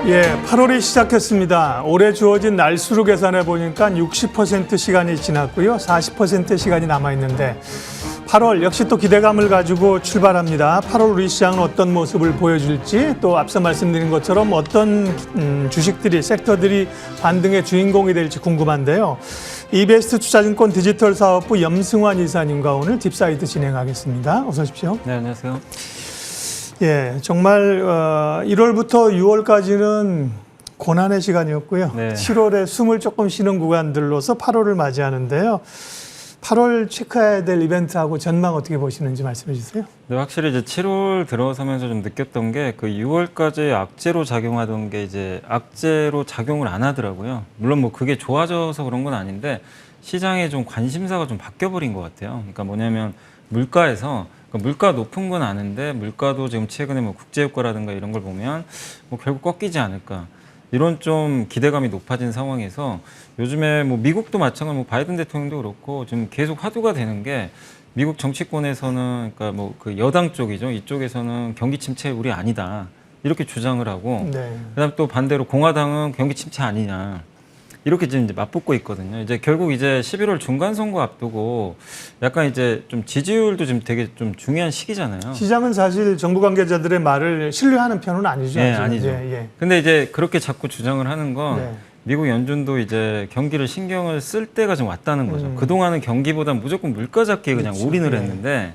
예, 8월이 시작했습니다. 올해 주어진 날수로 계산해 보니까 60% 시간이 지났고요. 40% 시간이 남아 있는데 8월 역시 또 기대감을 가지고 출발합니다. 8월 우리 시장은 어떤 모습을 보여줄지, 또 앞서 말씀드린 것처럼 어떤 주식들이, 섹터들이 반등의 주인공이 될지 궁금한데요. 이베스트 투자증권 디지털 사업부 염승환 이사님과 오늘 딥사이드 진행하겠습니다. 어서 오십시오. 네, 안녕하세요. 예, 정말 1월부터 6월까지는 고난의 시간이었고요. 네. 7월에 숨을 조금 쉬는 구간들로서 8월을 맞이하는데요. 8월 체크해야 될 이벤트하고 전망 어떻게 보시는지 말씀해 주세요. 네, 확실히 이제 7월 들어서면서 좀 느꼈던 게 그 6월까지 악재로 작용하던 게 이제 악재로 작용을 안 하더라고요. 물론 뭐 그게 좋아져서 그런 건 아닌데 시장에 좀 관심사가 좀 바뀌어버린 것 같아요. 그러니까 뭐냐면 물가에서 그러니까 물가 높은 건 아는데 물가도 지금 최근에 뭐 국제유가라든가 이런 걸 보면 뭐 결국 꺾이지 않을까. 이런 좀 기대감이 높아진 상황에서 요즘에 뭐 미국도 마찬가지로 뭐 바이든 대통령도 그렇고 지금 계속 화두가 되는 게 미국 정치권에서는 그러니까 뭐 그 여당 쪽이죠. 이쪽에서는 경기 침체 우리 아니다. 이렇게 주장을 하고 네. 그다음 또 반대로 공화당은 경기 침체 아니냐. 이렇게 지금 이제 맞붙고 있거든요. 이제 결국 이제 11월 중간 선거 앞두고 약간 이제 좀 지지율도 지금 되게 좀 중요한 시기잖아요. 시장은 사실 정부 관계자들의 말을 신뢰하는 편은 아니죠. 네, 아직. 아니죠. 예, 예. 근데 이제 그렇게 자꾸 주장을 하는 건 네. 미국 연준도 이제 경기를 신경을 쓸 때가 좀 왔다는 거죠. 그동안은 경기보다 무조건 물가 잡기에 그냥 그렇죠. 올인을 예. 했는데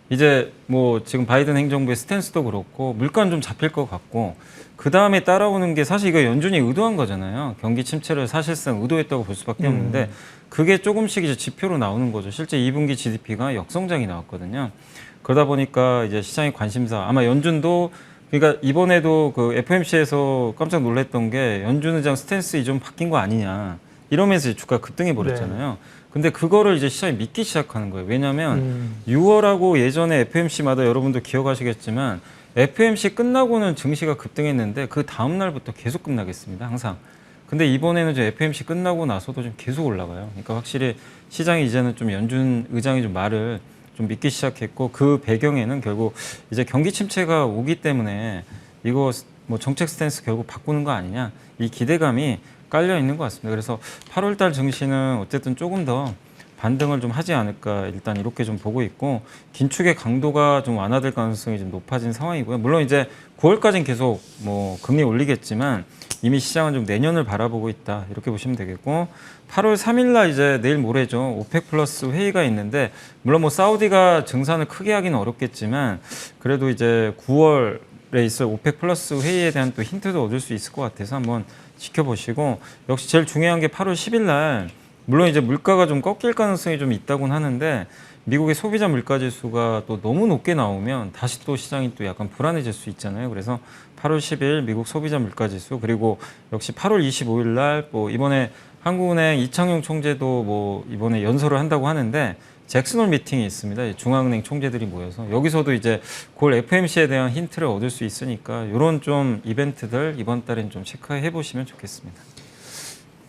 이제 뭐 지금 바이든 행정부의 스탠스도 그렇고 물가는 좀 잡힐 것 같고 그 다음에 따라오는 게 사실 이거 연준이 의도한 거잖아요. 경기 침체를 사실상 의도했다고 볼 수밖에 없는데 그게 조금씩 이제 지표로 나오는 거죠. 실제 2분기 GDP가 역성장이 나왔거든요. 그러다 보니까 이제 시장의 관심사 아마 연준도 그러니까 이번에도 그 FOMC에서 깜짝 놀랐던 게 연준 의장 스탠스 좀 바뀐 거 아니냐 이러면서 주가 급등해 버렸잖아요. 근데 그거를 이제 시장이 믿기 시작하는 거예요. 왜냐하면 6월하고 예전에 FOMC마다 여러분도 기억하시겠지만 FOMC 끝나고는 증시가 급등했는데 그 다음 날부터 계속 급락했습니다. 항상. 근데 이번에는 이제 FOMC 끝나고 나서도 좀 계속 올라가요. 그러니까 확실히 시장이 이제는 좀 연준 의장이 좀 말을 좀 믿기 시작했고 그 배경에는 결국 이제 경기 침체가 오기 때문에 이거 뭐 정책 스탠스 결국 바꾸는 거 아니냐 이 기대감이 깔려 있는 것 같습니다. 그래서 8월달 증시는 어쨌든 조금 더 반등을 좀 하지 않을까 일단 이렇게 좀 보고 있고 긴축의 강도가 좀 완화될 가능성이 좀 높아진 상황이고요. 물론 이제 9월까지는 계속 뭐 금리 올리겠지만 이미 시장은 좀 내년을 바라보고 있다 이렇게 보시면 되겠고 8월 3일날 이제 내일 모레죠. 오펙 플러스 회의가 있는데 물론 뭐 사우디가 증산을 크게 하기는 어렵겠지만 그래도 이제 9월에 있을 오펙 플러스 회의에 대한 또 힌트도 얻을 수 있을 것 같아서 한번 지켜보시고 역시 제일 중요한 게 8월 10일 날 물론 이제 물가가 좀 꺾일 가능성이 좀 있다고는 하는데 미국의 소비자 물가 지수가 또 너무 높게 나오면 다시 또 시장이 또 약간 불안해질 수 있잖아요. 그래서 8월 10일 미국 소비자 물가 지수 그리고 역시 8월 25일 날 뭐 이번에 한국은행 이창용 총재도 뭐 이번에 연설을 한다고 하는데 잭슨홀 미팅이 있습니다. 중앙은행 총재들이 모여서 여기서도 이제 9월 FOMC에 대한 힌트를 얻을 수 있으니까 이런 좀 이벤트들 이번 달엔 좀 체크해 보시면 좋겠습니다.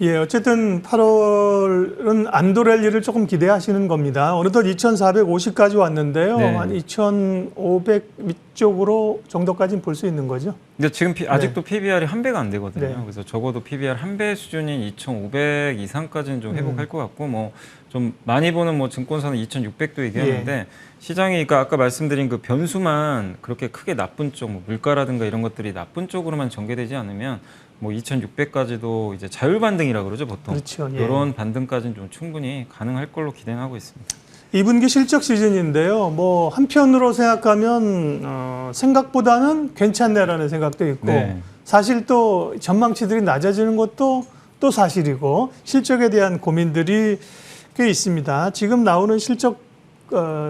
예, 어쨌든 8월은 안도 랠리를 조금 기대하시는 겁니다. 어느덧 2,450까지 왔는데요. 네. 한 2,500 위쪽으로 정도까지는 볼 수 있는 거죠. 근데 지금 아직도 PBR이 한 배가 안 되거든요. 네. 그래서 적어도 PBR 한 배 수준인 2,500 이상까지는 좀 회복할 것 같고 뭐 좀 많이 보는 뭐 증권사는 2,600도 얘기하는데 시장이 그러니까 아까 말씀드린 그 변수만 그렇게 크게 나쁜 쪽, 뭐 물가라든가 이런 것들이 나쁜 쪽으로만 전개되지 않으면 뭐 2,600까지도 이제 자율 반등이라 그러죠 보통. 그렇죠. 예. 이런 반등까지는 좀 충분히 가능할 걸로 기대하고 있습니다. 2분기 실적 시즌인데요. 뭐 한편으로 생각하면 생각보다는 괜찮네라는 생각도 있고 네. 사실 또 전망치들이 낮아지는 것도 또 사실이고 실적에 대한 고민들이 꽤 있습니다. 지금 나오는 실적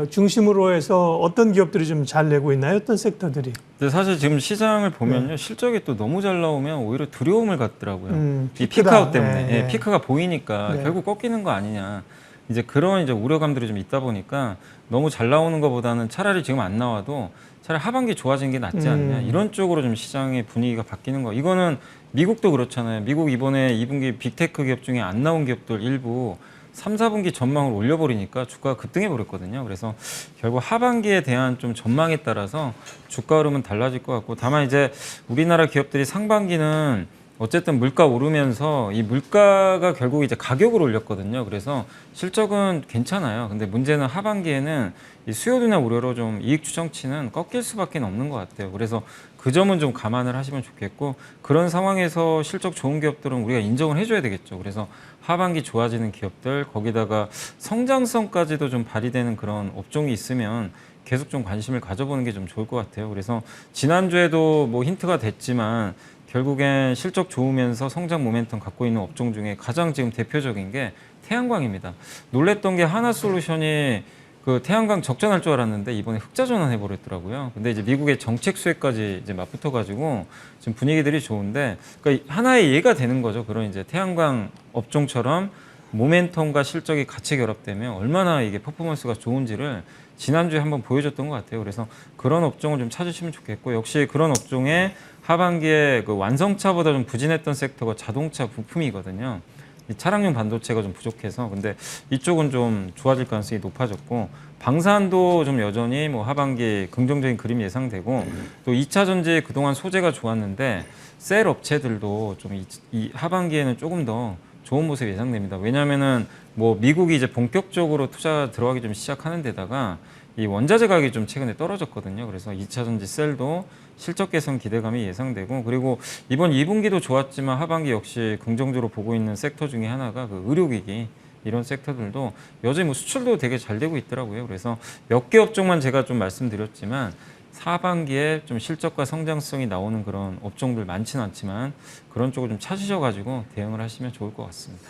중심으로 해서 어떤 기업들이 좀 잘 내고 있나요? 어떤 섹터들이? 근데 사실 지금 시장을 보면요. 실적이 또 너무 잘 나오면 오히려 두려움을 갖더라고요. 이 피크다. 피크아웃 때문에. 네, 예, 네. 피크가 보이니까 네. 결국 꺾이는 거 아니냐. 이제 그런 이제 우려감들이 좀 있다 보니까 너무 잘 나오는 것보다는 차라리 지금 안 나와도 차라리 하반기 좋아지는 게 낫지 않냐. 이런 쪽으로 좀 시장의 분위기가 바뀌는 거. 이거는 미국도 그렇잖아요. 미국 이번에 2분기 빅테크 기업 중에 안 나온 기업들 일부 3, 4분기 전망을 올려버리니까 주가가 급등해 버렸거든요. 그래서 결국 하반기에 대한 좀 전망에 따라서 주가 흐름은 달라질 것 같고, 다만 이제 우리나라 기업들이 상반기는 어쨌든 물가 오르면서 이 물가가 결국 이제 가격을 올렸거든요. 그래서 실적은 괜찮아요. 근데 문제는 하반기에는 이 수요 둔화 우려로 좀 이익 추정치는 꺾일 수밖에 없는 것 같아요. 그래서 그 점은 좀 감안을 하시면 좋겠고, 그런 상황에서 실적 좋은 기업들은 우리가 인정을 해줘야 되겠죠. 그래서 하반기 좋아지는 기업들, 거기다가 성장성까지도 좀 발휘되는 그런 업종이 있으면 계속 좀 관심을 가져보는 게 좀 좋을 것 같아요. 그래서 지난주에도 뭐 힌트가 됐지만 결국엔 실적 좋으면서 성장 모멘텀 갖고 있는 업종 중에 가장 지금 대표적인 게 태양광입니다. 놀랬던 게 하나솔루션이 그 태양광 적자날 줄 알았는데 이번에 흑자 전환해 버렸더라고요. 근데 이제 미국의 정책 수혜까지 이제 맞붙어 가지고 지금 분위기들이 좋은데, 그러니까 하나의 예가 되는 거죠. 그런 이제 태양광 업종처럼 모멘텀과 실적이 같이 결합되면 얼마나 이게 퍼포먼스가 좋은지를 지난주에 한번 보여줬던 것 같아요. 그래서 그런 업종을 좀 찾으시면 좋겠고, 역시 그런 업종에 하반기에 그 완성차보다 좀 부진했던 섹터가 자동차 부품이거든요. 이 차량용 반도체가 좀 부족해서, 근데 이쪽은 좀 좋아질 가능성이 높아졌고, 방산도 좀 여전히 뭐 하반기 긍정적인 그림이 예상되고, 또 2차 전지 그동안 소재가 좋았는데 셀 업체들도 좀 이 하반기에는 조금 더 좋은 모습이 예상됩니다. 왜냐하면은 뭐 미국이 이제 본격적으로 투자 들어가기 좀 시작하는 데다가 이 원자재 가격이 좀 최근에 떨어졌거든요. 그래서 2차 전지 셀도 실적 개선 기대감이 예상되고, 그리고 이번 2분기도 좋았지만 하반기 역시 긍정적으로 보고 있는 섹터 중에 하나가 그 의료기기, 이런 섹터들도 여전히 뭐 수출도 되게 잘 되고 있더라고요. 그래서 몇 개 업종만 제가 좀 말씀드렸지만 하반기에 좀 실적과 성장성이 나오는 그런 업종들 많지는 않지만 그런 쪽을 좀 찾으셔가지고 대응을 하시면 좋을 것 같습니다.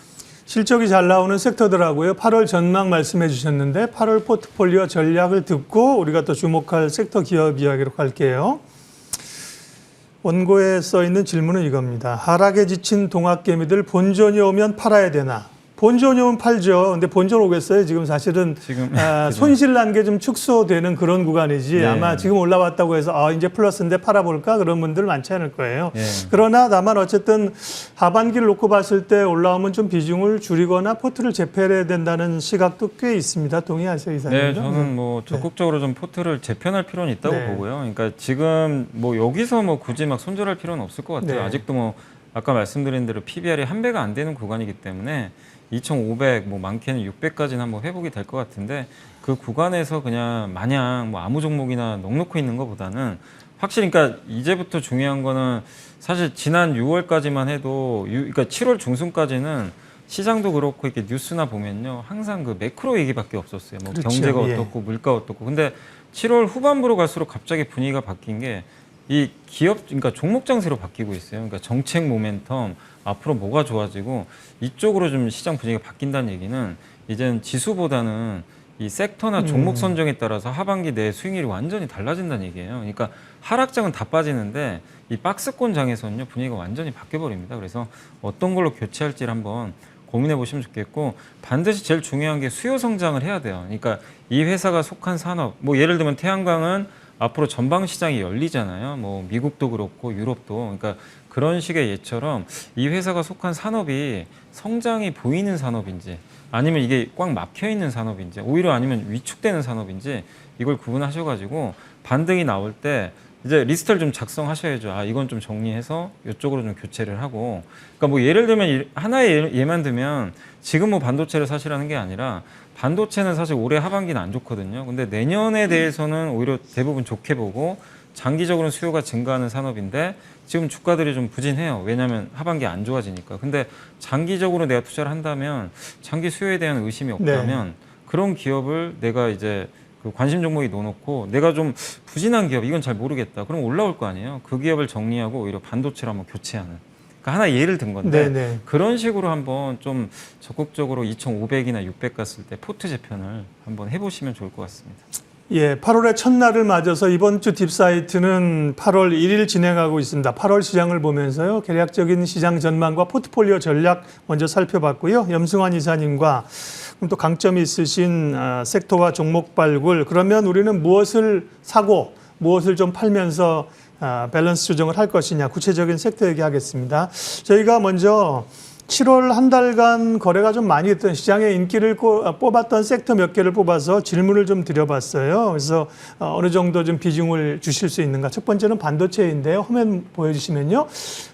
실적이 잘 나오는 섹터더라고요. 8월 전망 말씀해 주셨는데 8월 포트폴리오 전략을 듣고 우리가 또 주목할 섹터 기업 이야기로 갈게요. 원고에 써 있는 질문은 이겁니다. 하락에 지친 동학개미들 본전이 오면 팔아야 되나? 본전이 오면 팔죠. 근데 본전 오겠어요? 지금 사실은 손실 난 게 좀 축소되는 그런 구간이지. 네. 아마 지금 올라왔다고 해서 이제 플러스인데 팔아볼까? 그런 분들 많지 않을 거예요. 네. 그러나 다만 어쨌든 하반기를 놓고 봤을 때 올라오면 좀 비중을 줄이거나 포트를 재편해야 된다는 시각도 꽤 있습니다. 동의하세요, 이사님? 네, 저는 뭐 적극적으로 좀 포트를 재편할 필요는 있다고 네. 보고요. 그러니까 지금 뭐 여기서 뭐 굳이 막 손절할 필요는 없을 것 같아요. 네. 아직도 뭐 아까 말씀드린 대로 PBR이 1배가 안 되는 구간이기 때문에 2,500, 뭐 많게는 600까지는 한번 회복이 될 것 같은데, 그 구간에서 그냥 마냥 뭐 아무 종목이나 넉놓고 있는 것보다는 확실히, 그러니까 이제부터 중요한 거는 사실 지난 6월까지만 해도 그러니까 7월 중순까지는 시장도 그렇고 이렇게 뉴스나 보면요 항상 그 매크로 얘기밖에 없었어요. 뭐 그렇죠. 경제가 예. 어떻고 물가 어떻고. 근데 7월 후반부로 갈수록 갑자기 분위기가 바뀐 게 이 기업, 그러니까 종목 장세로 바뀌고 있어요. 그러니까 정책 모멘텀, 앞으로 뭐가 좋아지고 이쪽으로 좀 시장 분위기가 바뀐다는 얘기는 이제는 지수보다는 이 섹터나 종목 선정에 따라서 하반기 내 수익률이 완전히 달라진다는 얘기예요. 그러니까 하락장은 다 빠지는데 이 박스권 장에서는요 분위기가 완전히 바뀌어버립니다. 그래서 어떤 걸로 교체할지를 한번 고민해 보시면 좋겠고, 반드시 제일 중요한 게 수요 성장을 해야 돼요. 그러니까 이 회사가 속한 산업, 뭐 예를 들면 태양광은 앞으로 전방 시장이 열리잖아요. 뭐 미국도 그렇고 유럽도. 그러니까 그런 식의 예처럼 이 회사가 속한 산업이 성장이 보이는 산업인지, 아니면 이게 꽉 막혀 있는 산업인지, 오히려 아니면 위축되는 산업인지, 이걸 구분하셔가지고 반등이 나올 때 이제 리스트를 좀 작성하셔야죠. 이건 좀 정리해서 이쪽으로 좀 교체를 하고. 그러니까 뭐 예를 들면 하나의 예만 들면 지금 뭐 반도체를 사시라는 게 아니라, 반도체는 사실 올해 하반기는 안 좋거든요. 근데 내년에 대해서는 오히려 대부분 좋게 보고 장기적으로는 수요가 증가하는 산업인데 지금 주가들이 좀 부진해요. 왜냐하면 하반기 안 좋아지니까. 근데 장기적으로 내가 투자를 한다면, 장기 수요에 대한 의심이 없다면 그런 기업을 내가 이제 그 관심 종목이 넣어놓고 내가 좀 부진한 기업, 이건 잘 모르겠다. 그럼 올라올 거 아니에요. 그 기업을 정리하고 오히려 반도체로 한번 교체하는. 그러니까 하나 예를 든 건데 네네. 그런 식으로 한번 좀 적극적으로 2,500이나 600 갔을 때 포트 재편을 한번 해보시면 좋을 것 같습니다. 예, 8월의 첫날을 맞아서 이번 주 딥사이트는 8월 1일 진행하고 있습니다. 8월 시장을 보면서요, 계략적인 시장 전망과 포트폴리오 전략 먼저 살펴봤고요. 염승환 이사님과 또 강점이 있으신 섹터와 종목 발굴, 그러면 우리는 무엇을 사고 무엇을 좀 팔면서 밸런스 조정을 할 것이냐, 구체적인 섹터 얘기하겠습니다. 저희가 먼저 7월 한 달간 거래가 좀 많이 했던 시장의 인기를 뽑았던 섹터 몇 개를 뽑아서 질문을 좀 드려봤어요. 그래서 어느 정도 좀 비중을 주실 수 있는가. 첫 번째는 반도체인데요. 화면 보여주시면요.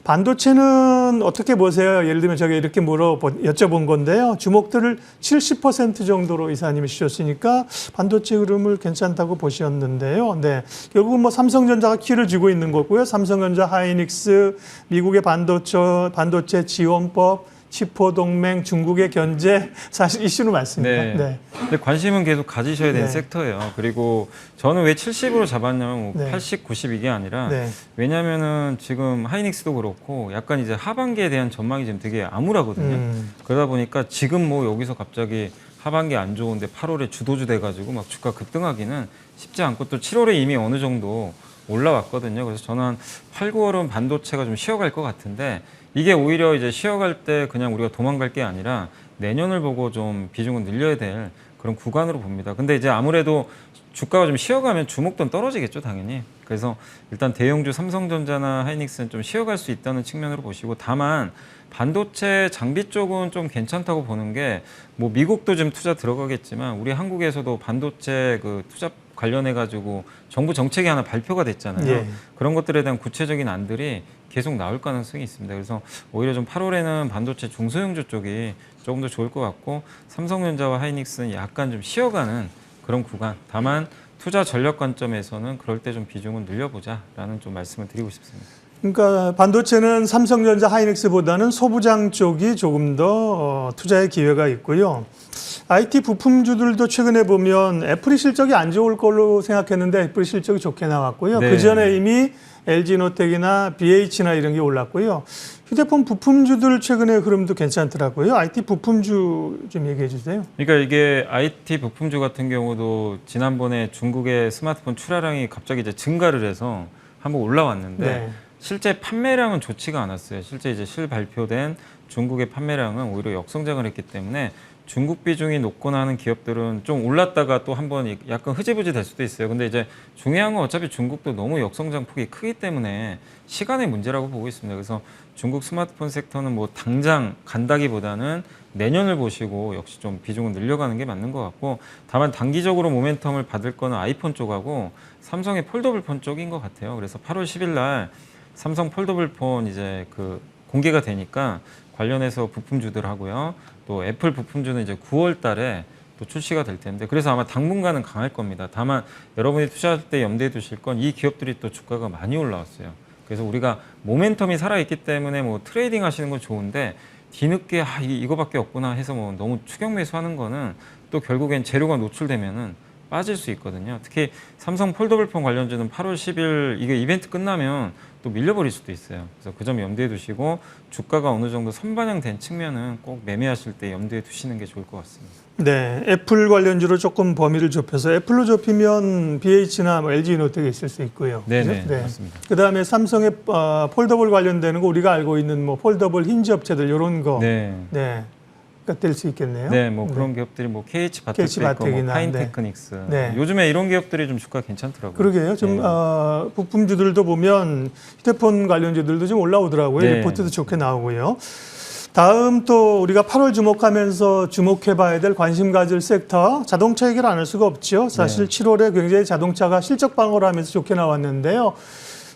반도체는 어떻게 보세요? 예를 들면 제가 이렇게 여쭤본 건데요. 주목들을 70% 정도로 이사님이 주셨으니까 반도체 흐름을 괜찮다고 보셨는데요. 네, 결국은 뭐 삼성전자가 키를 쥐고 있는 거고요. 삼성전자, 하이닉스, 미국의 반도체 지원법, 치포 동맹, 중국의 견제 사실 이슈는 많습니다. 네. 네. 근데 관심은 계속 가지셔야 되는 네. 섹터예요. 그리고 저는 왜 70으로 잡았냐면 뭐 네. 80, 90 이게 아니라 네. 왜냐면은 지금 하이닉스도 그렇고 약간 이제 하반기에 대한 전망이 지금 되게 암울하거든요. 그러다 보니까 지금 뭐 여기서 갑자기 하반기 안 좋은데 8월에 주도주 돼가지고 막 주가 급등하기는 쉽지 않고 또 7월에 이미 어느 정도 올라왔거든요. 그래서 저는 한 8, 9월은 반도체가 좀 쉬어갈 것 같은데 이게 오히려 이제 쉬어갈 때 그냥 우리가 도망갈 게 아니라 내년을 보고 좀 비중을 늘려야 될 그런 구간으로 봅니다. 근데 이제 아무래도 주가가 좀 쉬어가면 주목도는 떨어지겠죠, 당연히. 그래서 일단 대형주 삼성전자나 하이닉스는 좀 쉬어갈 수 있다는 측면으로 보시고 다만 반도체 장비 쪽은 좀 괜찮다고 보는 게 뭐 미국도 좀 투자 들어가겠지만 우리 한국에서도 반도체 그 투자 관련해 가지고 정부 정책이 하나 발표가 됐잖아요. 예. 그런 것들에 대한 구체적인 안들이 계속 나올 가능성이 있습니다. 그래서 오히려 좀 8월에는 반도체 중소형주 쪽이 조금 더 좋을 것 같고 삼성전자와 하이닉스는 약간 좀 쉬어가는 그런 구간. 다만 투자 전략 관점에서는 그럴 때 좀 비중을 늘려보자라는 좀 말씀을 드리고 싶습니다. 그러니까 반도체는 삼성전자, 하이닉스보다는 소부장 쪽이 조금 더 투자의 기회가 있고요. IT 부품주들도 최근에 보면 애플이 실적이 안 좋을 걸로 생각했는데 애플 실적이 좋게 나왔고요. 네. 그 전에 이미 LG노텍이나 BH나 이런 게 올랐고요. 휴대폰 부품주들 최근에 흐름도 괜찮더라고요. IT 부품주 좀 얘기해 주세요. 그러니까 이게 IT 부품주 같은 경우도 지난번에 중국의 스마트폰 출하량이 갑자기 이제 증가를 해서 한번 올라왔는데 네. 실제 판매량은 좋지가 않았어요. 실제 이제 발표된 중국의 판매량은 오히려 역성장을 했기 때문에 중국 비중이 높거나 하는 기업들은 좀 올랐다가 또 한번 약간 흐지부지 될 수도 있어요. 근데 이제 중요한 건 어차피 중국도 너무 역성장 폭이 크기 때문에 시간의 문제라고 보고 있습니다. 그래서 중국 스마트폰 섹터는 뭐 당장 간다기보다는 내년을 보시고 역시 좀 비중을 늘려가는 게 맞는 것 같고 다만 단기적으로 모멘텀을 받을 거는 아이폰 쪽하고 삼성의 폴더블 폰 쪽인 것 같아요. 그래서 8월 10일 날 삼성 폴더블 폰 이제 그 공개가 되니까 관련해서 부품주들 하고요. 또 애플 부품주는 이제 9월 달에 또 출시가 될 텐데 그래서 아마 당분간은 강할 겁니다. 다만 여러분이 투자할 때 염두에 두실 건 이 기업들이 또 주가가 많이 올라왔어요. 그래서 우리가 모멘텀이 살아있기 때문에 뭐 트레이딩 하시는 건 좋은데 뒤늦게 이거밖에 없구나 해서 뭐 너무 추격 매수하는 거는 또 결국엔 재료가 노출되면은 빠질 수 있거든요. 특히 삼성 폴더블폰 관련주는 8월 10일 이게 이벤트 끝나면 또 밀려버릴 수도 있어요. 그래서 그 점 염두에 두시고 주가가 어느 정도 선반영된 측면은 꼭 매매하실 때 염두에 두시는 게 좋을 것 같습니다. 네, 애플 관련주로 조금 범위를 좁혀서 애플로 좁히면 BH나 뭐 LG노텍이 있을 수 있고요. 네네, 그죠? 네. 맞습니다. 그다음에 삼성의 폴더블 관련되는 거 우리가 알고 있는 뭐 폴더블 힌지 업체들 이런 거, 네. 될 수 있겠네요. 네, 뭐 그런 기업들이 뭐 KH 바텍도 있고 뭐 바텍이나, 파인테크닉스 네. 요즘에 이런 기업들이 좀 주가 괜찮더라고요. 그러게요. 좀 네. 부품주들도 보면 휴대폰 관련주들도 좀 올라오더라고요. 네. 리포트도 좋게 나오고요. 다음 또 우리가 8월 주목하면서 주목해봐야 될 관심 가질 섹터 자동차 얘기를 안 할 수가 없죠. 사실 네. 7월에 굉장히 자동차가 실적 방어를 하면서 좋게 나왔는데요.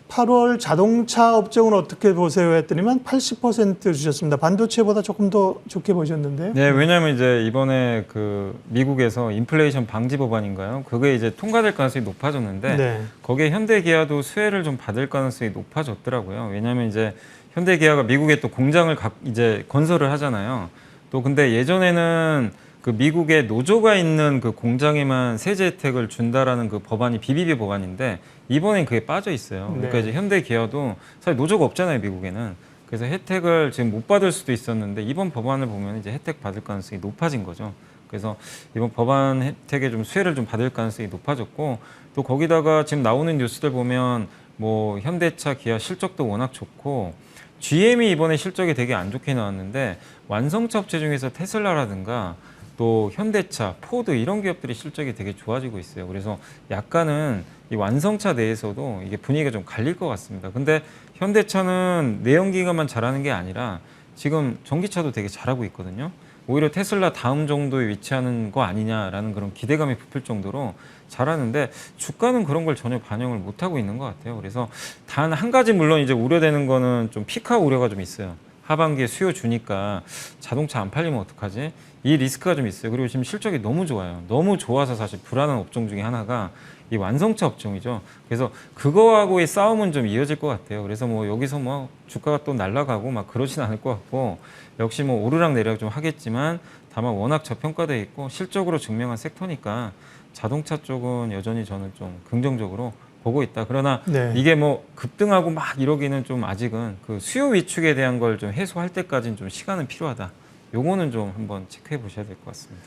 8월 자동차 업종은 어떻게 보세요 했더니만 80% 주셨습니다. 반도체보다 조금 더 좋게 보셨는데요. 네, 왜냐하면 이제 이번에 그 미국에서 인플레이션 방지 법안인가요? 그게 이제 통과될 가능성이 높아졌는데 네. 거기에 현대 기아도 수혜를 좀 받을 가능성이 높아졌더라고요. 왜냐하면 이제 현대 기아가 미국에 또 공장을 이제 건설을 하잖아요. 또 근데 예전에는 그 미국에 노조가 있는 그 공장에만 세제 혜택을 준다라는 그 법안이 BBB 법안인데 이번엔 그게 빠져 있어요. 그러니까 네. 이제 현대 기아도 사실 노조가 없잖아요, 미국에는. 그래서 혜택을 지금 못 받을 수도 있었는데 이번 법안을 보면 이제 혜택 받을 가능성이 높아진 거죠. 그래서 이번 법안 혜택에 좀 수혜를 좀 받을 가능성이 높아졌고 또 거기다가 지금 나오는 뉴스들 보면 뭐 현대차, 기아 실적도 워낙 좋고 GM이 이번에 실적이 되게 안 좋게 나왔는데 완성차 업체 중에서 테슬라라든가 또 현대차, 포드 이런 기업들이 실적이 되게 좋아지고 있어요. 그래서 약간은 이 완성차 내에서도 이게 분위기가 좀 갈릴 것 같습니다. 근데 현대차는 내연기관만 잘하는 게 아니라 지금 전기차도 되게 잘하고 있거든요. 오히려 테슬라 다음 정도에 위치하는 거 아니냐라는 그런 기대감이 부풀 정도로 잘하는데 주가는 그런 걸 전혀 반영을 못 하고 있는 것 같아요. 그래서 단 한 가지 물론 이제 우려되는 거는 좀 피카 우려가 좀 있어요. 하반기에 수요 주니까 자동차 안 팔리면 어떡하지? 이 리스크가 좀 있어요. 그리고 지금 실적이 너무 좋아요. 너무 좋아서 사실 불안한 업종 중에 하나가 이 완성차 업종이죠. 그래서 그거하고의 싸움은 좀 이어질 것 같아요. 그래서 뭐 여기서 뭐 주가가 또 날아가고 막 그러진 않을 것 같고 역시 뭐 오르락 내리락 좀 하겠지만 다만 워낙 저평가돼 있고 실적으로 증명한 섹터니까 자동차 쪽은 여전히 저는 좀 긍정적으로 보고 있다. 그러나 네. 이게 뭐 급등하고 막 이러기는 좀 아직은 그 수요 위축에 대한 걸 좀 해소할 때까지는 좀 시간은 필요하다. 요거는 좀 한번 체크해 보셔야 될 것 같습니다.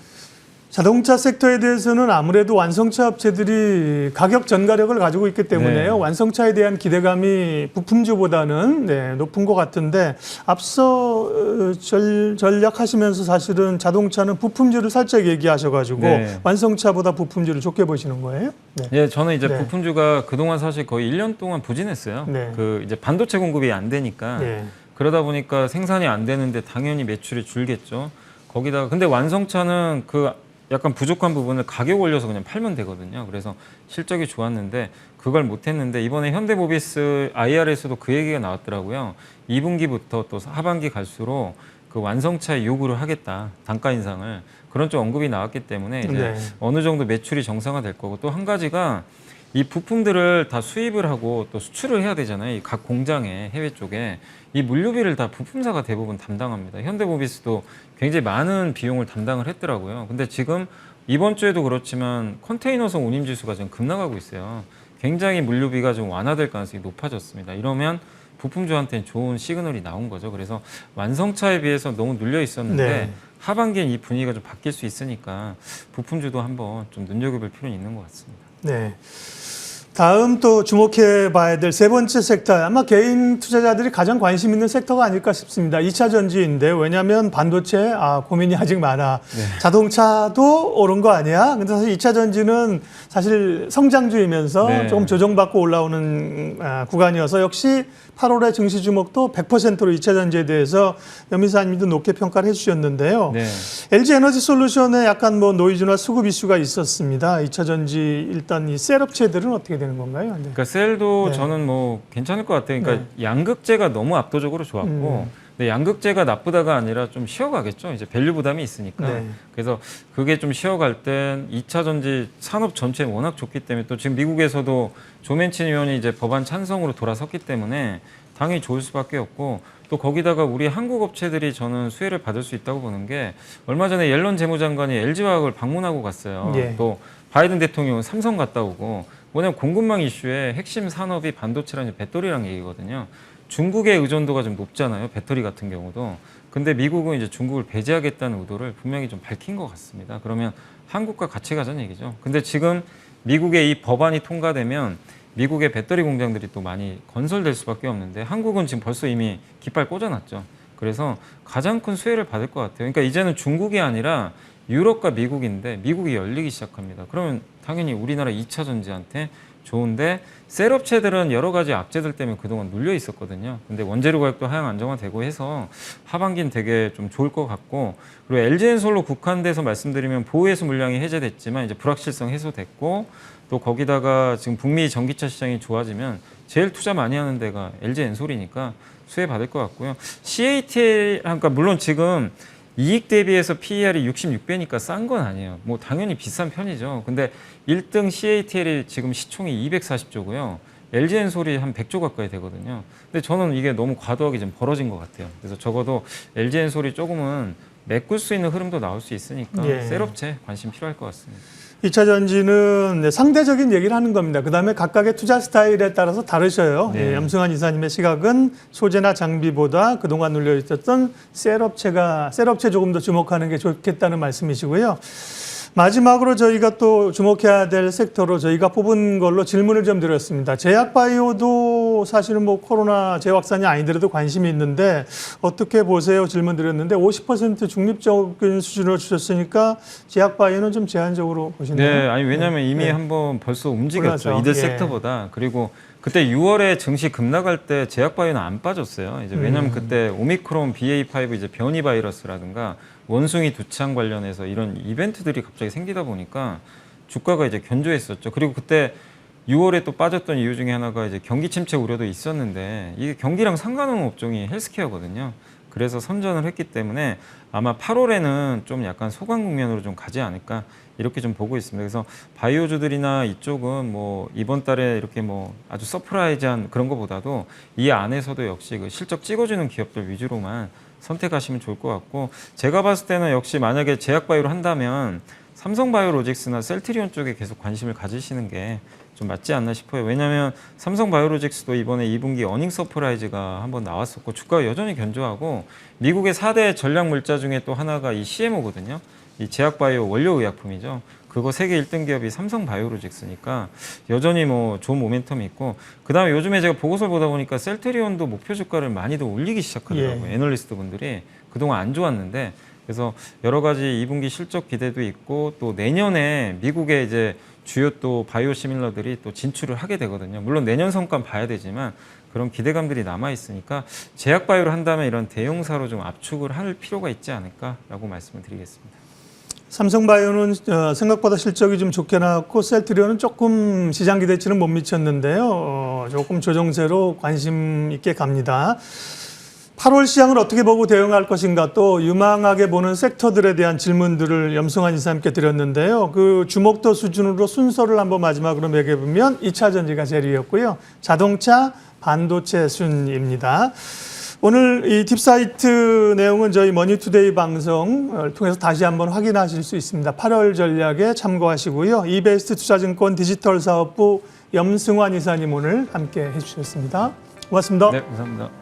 자동차 섹터에 대해서는 아무래도 완성차 업체들이 가격 전가력을 가지고 있기 때문에요. 네. 완성차에 대한 기대감이 부품주보다는 높은 것 같은데 앞서 전략하시면서 사실은 자동차는 부품주를 살짝 얘기하셔가지고 네. 완성차보다 부품주를 좋게 보시는 거예요? 네. 예, 저는 이제 네. 부품주가 그동안 사실 거의 1년 동안 부진했어요. 네. 그 이제 반도체 공급이 안 되니까 네. 그러다 보니까 생산이 안 되는데 당연히 매출이 줄겠죠. 거기다가 근데 완성차는 그 약간 부족한 부분을 가격 올려서 그냥 팔면 되거든요. 그래서 실적이 좋았는데 그걸 못했는데 이번에 현대모비스 IR에서도 그 얘기가 나왔더라고요. 2분기부터 또 하반기 갈수록 그 완성차에 요구를 하겠다. 단가 인상을. 그런 좀 언급이 나왔기 때문에 이제 네. 어느 정도 매출이 정상화될 거고 또 한 가지가 이 부품들을 다 수입을 하고 또 수출을 해야 되잖아요. 이 각 공장에 해외 쪽에 이 물류비를 다 부품사가 대부분 담당합니다. 현대모비스도 굉장히 많은 비용을 담당을 했더라고요. 근데 지금 이번 주에도 그렇지만 컨테이너선 운임지수가 지금 급락하고 있어요. 굉장히 물류비가 좀 완화될 가능성이 높아졌습니다. 이러면 부품주한테는 좋은 시그널이 나온 거죠. 그래서 완성차에 비해서 너무 눌려 있었는데 네. 하반기엔 이 분위기가 좀 바뀔 수 있으니까 부품주도 한번 좀 눈여겨볼 필요는 있는 것 같습니다. 네. 다음 또 주목해 봐야 될 세 번째 섹터, 아마 개인 투자자들이 가장 관심 있는 섹터가 아닐까 싶습니다. 2차 전지인데, 왜냐하면 반도체 고민이 아직 많아. 네. 자동차도 오른 거 아니야? 근데 사실 2차 전지는 사실 성장주이면서 네. 조금 조정받고 올라오는 구간이어서 역시 8월에 증시 주목도 100%로 2차 전지에 대해서 연민사님도 높게 평가를 해주셨는데요. 네. LG 에너지 솔루션에 약간 뭐 노이즈나 수급 이슈가 있었습니다. 2차 전지 일단 이 셀업체들은 어떻게 되는 건가요? 네. 그러니까 셀도 네. 저는 뭐 괜찮을 것 같아요. 그러니까 양극재가 너무 압도적으로 좋았고, 근데 양극재가 나쁘다가 아니라 좀 쉬어가겠죠. 이제 밸류 부담이 있으니까. 네. 그래서 그게 좀 쉬어갈 땐 2차 전지 산업 전체에 워낙 좋기 때문에 또 지금 미국에서도 조맨친 의원이 이제 법안 찬성으로 돌아섰기 때문에 당연히 좋을 수밖에 없고 또 거기다가 우리 한국 업체들이 저는 수혜를 받을 수 있다고 보는 게 얼마 전에 옐런 재무장관이 LG화학을 방문하고 갔어요. 예. 또 바이든 대통령은 삼성 갔다 오고 뭐냐면 공급망 이슈의 핵심 산업이 반도체랑 배터리랑 얘기거든요. 중국의 의존도가 좀 높잖아요. 배터리 같은 경우도. 근데 미국은 이제 중국을 배제하겠다는 의도를 분명히 좀 밝힌 것 같습니다. 그러면 한국과 같이 가자는 얘기죠. 근데 지금 미국의 이 법안이 통과되면 미국의 배터리 공장들이 또 많이 건설될 수밖에 없는데 한국은 지금 벌써 이미 깃발 꽂아놨죠. 그래서 가장 큰 수혜를 받을 것 같아요. 그러니까 이제는 중국이 아니라 유럽과 미국인데 미국이 열리기 시작합니다. 그러면 당연히 우리나라 2차 전지한테 좋은데 셀업체들은 여러 가지 악재들 때문에 그동안 눌려 있었거든요. 근데 원재료 가격도 하향 안정화되고 해서 하반기는 되게 좀 좋을 것 같고 그리고 LG엔솔로 국한돼서 말씀드리면 보호해수 물량이 해제됐지만 이제 불확실성 해소됐고 또 거기다가 지금 북미 전기차 시장이 좋아지면 제일 투자 많이 하는 데가 LG엔솔이니까 수혜 받을 것 같고요. CATL 그러니까 물론 지금 이익 대비해서 PER이 66배니까 싼 건 아니에요. 뭐 당연히 비싼 편이죠. 근데 1등 CATL이 지금 시총이 240조고요. LG엔솔이 한 100조 가까이 되거든요. 근데 저는 이게 너무 과도하게 좀 벌어진 것 같아요. 그래서 적어도 LG엔솔이 조금은 메꿀 수 있는 흐름도 나올 수 있으니까 예. 셀업체 관심 필요할 것 같습니다. 2차 전지는 상대적인 얘기를 하는 겁니다. 그다음에 각각의 투자 스타일에 따라서 다르셔요. 네. 염승환 이사님의 시각은 소재나 장비보다 그동안 눌려 있었던 셀업체 조금 더 주목하는 게 좋겠다는 말씀이시고요. 마지막으로 저희가 또 주목해야 될 섹터로 저희가 뽑은 걸로 질문을 좀 드렸습니다. 제약바이오도 사실은 뭐 코로나 재확산이 아니더라도 관심이 있는데 어떻게 보세요? 질문 드렸는데 50% 중립적인 수준으로 주셨으니까 제약바이오는 좀 제한적으로 보시나요? 네, 아니 왜냐하면 이미 네. 한번 벌써 움직였죠. 올라서, 이들 예. 섹터보다. 그리고 그때 6월에 증시 급락할 때 제약바이오는 안 빠졌어요. 이제 왜냐하면 그때 오미크론 BA.5 이제 변이 바이러스라든가 원숭이 두창 관련해서 이런 이벤트들이 갑자기 생기다 보니까 주가가 이제 견조했었죠. 그리고 그때 6월에 또 빠졌던 이유 중에 하나가 이제 경기 침체 우려도 있었는데 이게 경기랑 상관없는 업종이 헬스케어거든요. 그래서 선전을 했기 때문에 아마 8월에는 좀 약간 소강 국면으로 좀 가지 않을까 이렇게 좀 보고 있습니다. 그래서 바이오주들이나 이쪽은 뭐 이번 달에 이렇게 뭐 아주 서프라이즈한 그런 것보다도 이 안에서도 역시 그 실적 찍어주는 기업들 위주로만 선택하시면 좋을 것 같고, 제가 봤을 때는 역시 만약에 제약바이오를 한다면 삼성바이오로직스나 셀트리온 쪽에 계속 관심을 가지시는 게 좀 맞지 않나 싶어요. 왜냐하면 삼성바이오로직스도 이번에 2분기 어닝 서프라이즈가 한번 나왔었고 주가가 여전히 견조하고, 미국의 4대 전략 물자 중에 또 하나가 이 CMO거든요. 이 제약바이오 원료의약품이죠. 그거 세계 1등 기업이 삼성바이오로직스니까 여전히 뭐 좋은 모멘텀이 있고, 그다음에 요즘에 제가 보고서를 보다 보니까 셀트리온도 목표 주가를 많이도 올리기 시작하더라고요. 예. 애널리스트 분들이 그동안 안 좋았는데, 그래서 여러 가지 2분기 실적 기대도 있고 또 내년에 미국의 이제 주요 또 바이오 시밀러들이 또 진출을 하게 되거든요. 물론 내년 성과는 봐야 되지만 그런 기대감들이 남아 있으니까 제약 바이오를 한다면 이런 대형사로 좀 압축을 할 필요가 있지 않을까라고 말씀을 드리겠습니다. 삼성바이오는 생각보다 실적이 좀 좋게 나왔고 셀트리온은 조금 시장 기대치는 못 미쳤는데요. 조금 조정세로 관심 있게 갑니다. 8월 시장을 어떻게 보고 대응할 것인가, 또 유망하게 보는 섹터들에 대한 질문들을 염승환 이사님께 드렸는데요. 그 주목도 수준으로 순서를 한번 마지막으로 매겨보면 2차 전지가 제일 위였고요. 자동차, 반도체 순입니다. 오늘 이 딥사이트 내용은 저희 머니투데이 방송을 통해서 다시 한번 확인하실 수 있습니다. 8월 전략에 참고하시고요. 이베스트 투자증권 디지털 사업부 염승환 이사님 오늘 함께 해주셨습니다. 고맙습니다. 네, 감사합니다.